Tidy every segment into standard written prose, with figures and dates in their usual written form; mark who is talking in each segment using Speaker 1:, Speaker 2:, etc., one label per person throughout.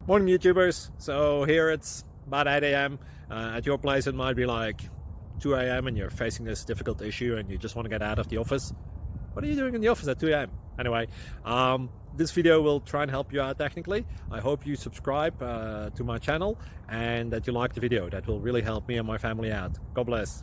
Speaker 1: Morning YouTubers. So here it's about 8 a.m. At your place it might be like 2 a.m. and you're facing this difficult issue and you just want to get out of the office. What are you doing in the office at 2 a.m.? Anyway, this video will try and help you out technically. I hope you subscribe to my channel and that you like the video. That will really help me and my family out. God bless.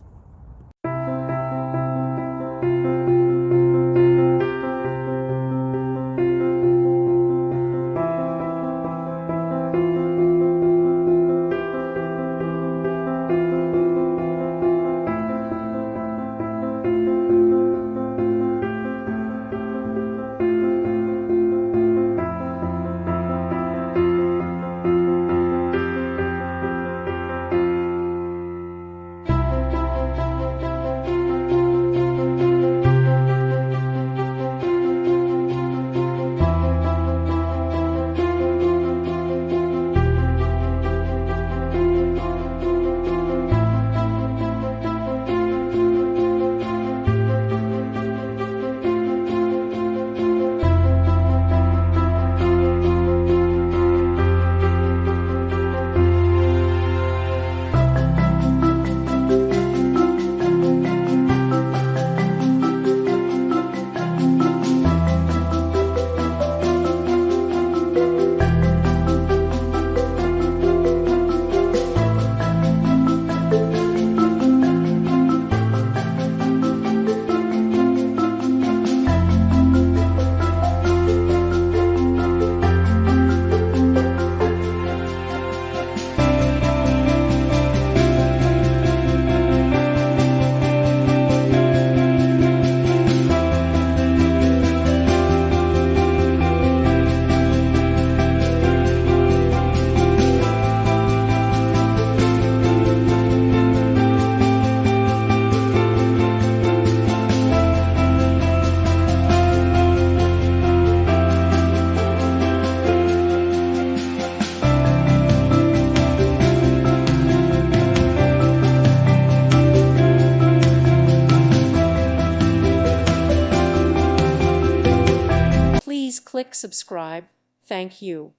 Speaker 2: Please click subscribe. Thank you.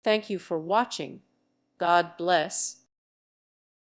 Speaker 2: Thank you for watching. God bless.